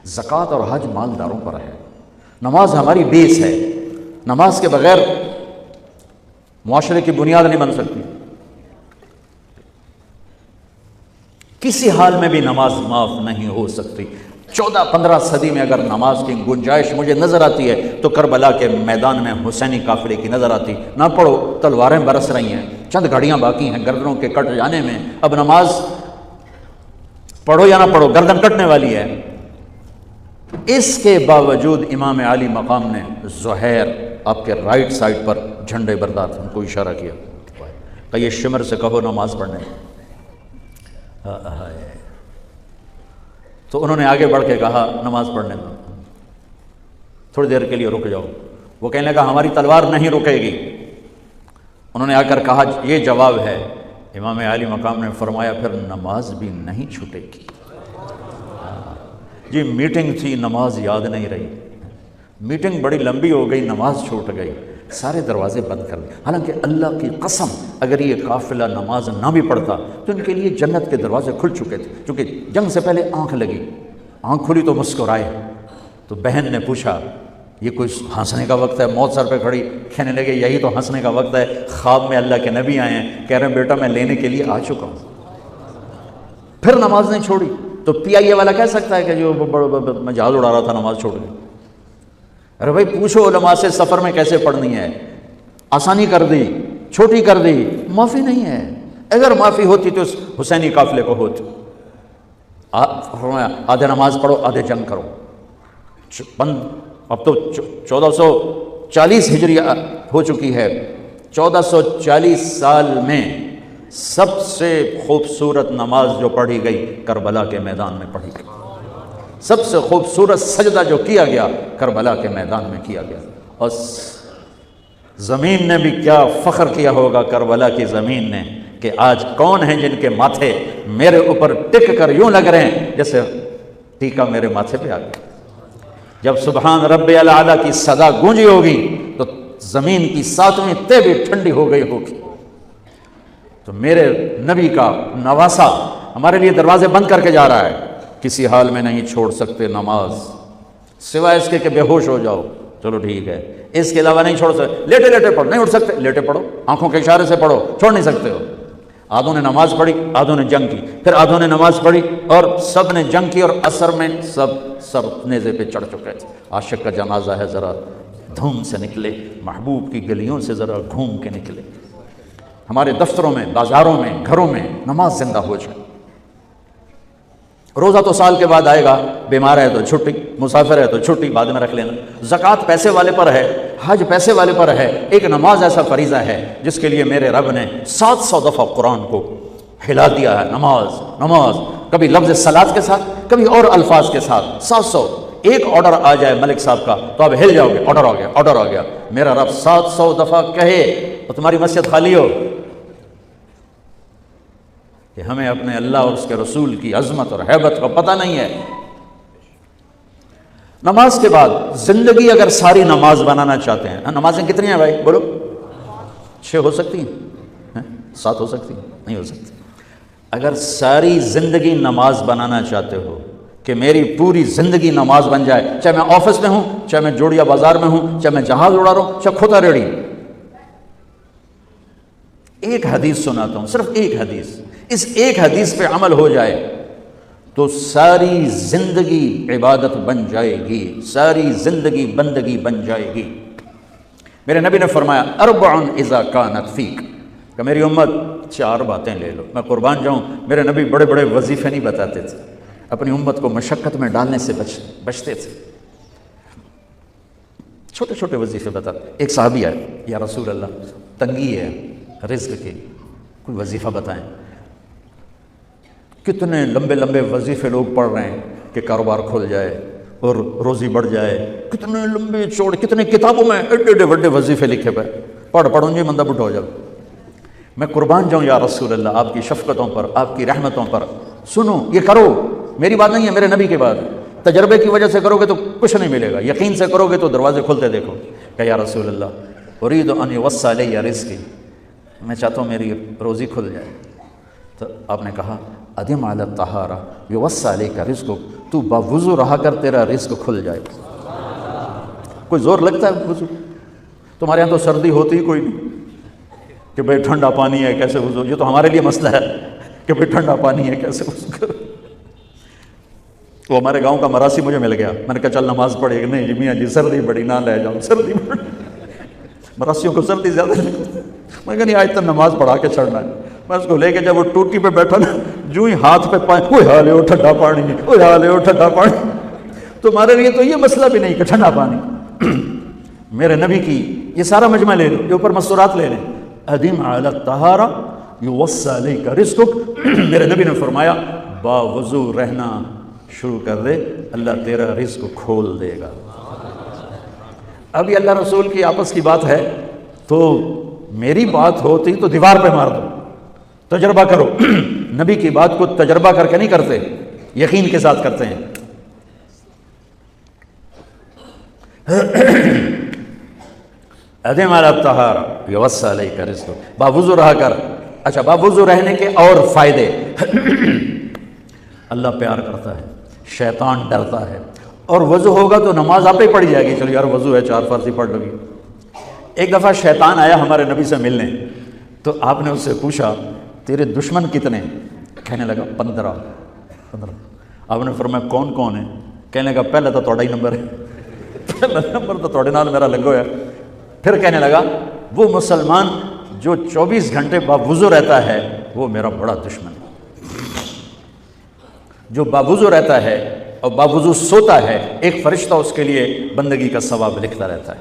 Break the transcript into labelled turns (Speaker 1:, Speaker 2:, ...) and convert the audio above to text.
Speaker 1: زکوٰۃ اور حج مالداروں پر ہے، نماز ہماری بیس ہے، نماز کے بغیر معاشرے کی بنیاد نہیں بن سکتی، کسی حال میں بھی نماز معاف نہیں ہو سکتی۔ 14-15 صدی میں اگر نماز کی گنجائش مجھے نظر آتی ہے تو کربلا کے میدان میں حسینی قافلے کی نظر آتی۔ نہ پڑھو، تلواریں برس رہی ہیں، چند گھڑیاں باقی ہیں گردنوں کے کٹ جانے میں، اب نماز پڑھو یا نہ پڑھو گردن کٹنے والی ہے۔ اس کے باوجود امام عالی مقام نے زہیر آپ کے رائٹ سائڈ پر جھنڈے بردار ان کو اشارہ کیا کہ یہ شمر سے کہو نماز پڑھنے۔ تو انہوں نے آگے بڑھ کے کہا نماز پڑھنے دو، تھوڑی دیر کے لیے رک جاؤ۔ وہ کہنے لگا ہماری تلوار نہیں رکے گی۔ انہوں نے آ کر کہا یہ جواب ہے۔ امام عالی مقام نے فرمایا پھر نماز بھی نہیں چھوٹے گی۔ جی میٹنگ تھی، نماز یاد نہیں رہی، میٹنگ بڑی لمبی ہو گئی، نماز چھوٹ گئی، سارے دروازے بند کر دیے۔ حالانکہ اللہ کی قسم اگر یہ قافلہ نماز نہ بھی پڑھتا تو ان کے لیے جنت کے دروازے کھل چکے تھے، چونکہ جنگ سے پہلے آنکھ لگی، آنکھ کھلی تو مسکرائے۔ تو بہن نے پوچھا یہ کوئی ہنسنے کا وقت ہے؟ موت سر پہ کھڑی، کہنے لگے یہی تو ہنسنے کا وقت ہے، خواب میں اللہ کے نبی آئے ہیں، کہہ رہے ہیں بیٹا میں لینے کے لیے آ چکا ہوں۔ پھر نماز نہیں چھوڑی۔ تو پی آئی اے والا کہہ سکتا ہے کہ جو میں جہاز اڑا رہا تھا نماز چھوڑ گئی؟ ارے بھائی پوچھو علماء سے سفر میں کیسے پڑھنی ہے، آسانی کر دی، چھوٹی کر دی، معافی نہیں ہے۔ اگر معافی ہوتی تو اس حسینی قافلے کو ہوتی۔ آدھے نماز پڑھو آدھے جنگ کرو۔ اب تو 1440 ہجری ہو چکی ہے، 1440 سال میں سب سے خوبصورت نماز جو پڑھی گئی کربلا کے میدان میں پڑھی گئی، سب سے خوبصورت سجدہ جو کیا گیا کربلا کے میدان میں کیا گیا۔ اور زمین نے بھی کیا فخر کیا ہوگا، کربلا کی زمین نے، کہ آج کون ہیں جن کے ماتھے میرے اوپر ٹک کر یوں لگ رہے ہیں جیسے ٹیکا میرے ماتھے پہ آ گیا۔ جب سبحان رب الاعلیٰ کی صدا گونجی ہوگی تو زمین کی 7ویں تہ بھی ٹھنڈی ہو گئی ہوگی۔ تو میرے نبی کا نواسا ہمارے لیے دروازے بند کر کے جا رہا ہے۔ کسی حال میں نہیں چھوڑ سکتے نماز، سوائے اس کے کہ بے ہوش ہو جاؤ، چلو ٹھیک ہے، اس کے علاوہ نہیں چھوڑ سکتے۔ لیٹے لیٹے پڑھو، نہیں اٹھ سکتے لیٹے پڑھو، آنکھوں کے اشارے سے پڑھو، چھوڑ نہیں سکتے ہو۔ آدھوں نے نماز پڑھی، آدھوں نے جنگ کی، پھر آدھوں نے نماز پڑھی اور سب نے جنگ کی، اور عصر میں سب سر نیزے پہ چڑھ چکے تھے۔ عاشق کا جنازہ ہے، ذرا دھوم سے نکلے، محبوب کی گلیوں سے ذرا گھوم کے نکلے۔ ہمارے دفتروں میں، بازاروں میں، گھروں میں نماز زندہ ہو جائے۔ روزہ تو سال کے بعد آئے گا، بیمار ہے تو چھٹی، مسافر ہے تو چھٹی بعد میں رکھ لینا۔ زکوٰۃ پیسے والے پر ہے، حج پیسے والے پر ہے، ایک نماز ایسا فریضہ ہے جس کے لیے میرے رب نے 700 دفعہ قرآن کو ہلا دیا ہے۔ نماز نماز، کبھی لفظ صلاۃ کے ساتھ، کبھی اور الفاظ کے ساتھ، 700۔ ایک آرڈر آ جائے ملک صاحب کا تو آپ ہل جاؤ گے، آرڈر آ گیا، آرڈر آ گیا۔ میرا رب 700 دفعہ کہے تو تمہاری مسجد خالی ہو کہ ہمیں اپنے اللہ اور اس کے رسول کی عظمت اور ہیبت کا پتہ نہیں ہے۔ نماز کے بعد زندگی اگر ساری نماز بنانا چاہتے ہیں، نمازیں کتنی ہیں بھائی بولو؟ 6 ہو سکتی ہیں، 7 ہو سکتی ہیں، نہیں ہو سکتی۔ اگر ساری زندگی نماز بنانا چاہتے ہو کہ میری پوری زندگی نماز بن جائے، چاہے میں آفس میں ہوں، چاہے میں جوڑیا بازار میں ہوں، چاہے میں جہاز اڑا رہا ہوں، چاہے کھوتا ریڑی، ایک حدیث سناتا ہوں، صرف ایک حدیث، اس ایک حدیث پہ عمل ہو جائے تو ساری زندگی عبادت بن جائے گی، ساری زندگی بندگی بن جائے گی۔ میرے نبی نے فرمایا اربع اذا کانت فیک، کہ میری امت 4 باتیں لے لو۔ میں قربان جاؤں، میرے نبی بڑے بڑے وظیفے نہیں بتاتے تھے، اپنی امت کو مشقت میں ڈالنے سے بچتے تھے، چھوٹے چھوٹے وظیفے بتاتے۔ ایک صحابی ہے، یا رسول اللہ تنگی ہے رزق کی، کوئی وظیفہ بتائیں۔ کتنے لمبے لمبے وظیفے لوگ پڑھ رہے ہیں کہ کاروبار کھل جائے اور روزی بڑھ جائے، کتنے لمبے چوڑے، کتنے کتابوں میں ایڈے بڑے وظیفے لکھے پہ، پڑھوں جی مندہ بٹھ ہو جاؤ۔ میں قربان جاؤں یا رسول اللہ آپ کی شفقتوں پر، آپ کی رحمتوں پر، سنو یہ کرو، میری بات نہیں ہے، میرے نبی کی بات۔ تجربے کی وجہ سے کرو گے تو کچھ نہیں ملے گا، یقین سے کرو گے تو دروازے کھلتے دیکھو۔ کہ یا رسول اللہ ارید ان یوسع علی رزقی، میں چاہتا ہوں میری روزی کھل جائے۔ تو آپ نے کہا ادم علی الطہارہ یوسع علیک رزقک، تو باوضو رہا کر، تیرا رزق کھل جائے گا۔ کوئی زور لگتا ہے وضو؟ تمہارے یہاں تو سردی ہوتی ہی کوئی نہیں کہ بھائی ٹھنڈا پانی ہے کیسے وضو، یہ تو ہمارے لیے مسئلہ ہے کہ بھائی ٹھنڈا پانی ہے کیسے وضو کرو۔ وہ ہمارے گاؤں کا مراسی مجھے مل گیا، میں نے کہا چل نماز پڑھے گا، نہیں جی میاں جی سردی بڑی نہ لے جاؤں، سردی بڑی، مراسیوں کو سردی زیادہ لگتی ہے۔ میں نے کہا نہیں آج تک نماز پڑھا کے چھڑنا ہے۔ میں اس کو لے کے جب وہ ٹوٹی پہ بیٹھا نا، جو ہی ہاتھ پہ پائے، وہ حال ہے وہ ٹھنڈا پانی ہے، وہ حال ہے وہ ٹھنڈا پانی۔ تمہارے لیے تو یہ مسئلہ بھی نہیں کہ ٹھنڈا پانی۔ میرے نبی کی یہ سارا مجمع لے لو، یہ اوپر مستورات لے لیں، ادم علی الطہارہ یوصى الیک رزقک۔ میرے نبی نے فرمایا باوضو رہنا شروع کر دے، اللہ تیرا رزق کھول دے گا۔ ابھی اللہ رسول کی آپس کی بات ہے تو میری بات ہوتی تو دیوار پہ مار دو، تجربہ کرو۔ نبی کی بات کو تجربہ کر کے نہیں کرتے، یقین کے ساتھ کرتے ہیں۔ ادم علی الطہارہ یوصى الیک رزقک، باوضو رہا کر۔ اچھا باوضو رہنے کے اور فائدے، اللہ پیار کرتا ہے، شیطان ڈرتا ہے، اور وضو ہوگا تو نماز آپ ہی پڑھ جائے گی، چلو یار وضو ہے 4 فرض ہی پڑھ لو گی۔ ایک دفعہ شیطان آیا ہمارے نبی سے ملنے، تو آپ نے اس سے پوچھا تیرے دشمن کتنے؟ کہنے لگا 15۔ آپ نے فرمایا کون کون ہے؟ کہنے لگا پہلے تو تھوڑا ہی نمبر ہے، پہلا نمبر تو تھوڑے نال میرا لگو ہے۔ پھر کہنے لگا وہ مسلمان جو 24 گھنٹے باوضو رہتا ہے وہ میرا بڑا دشمن ہے۔ جو باوضو رہتا ہے اور باوضو سوتا ہے، ایک فرشتہ اس کے لیے بندگی کا ثواب لکھتا رہتا ہے۔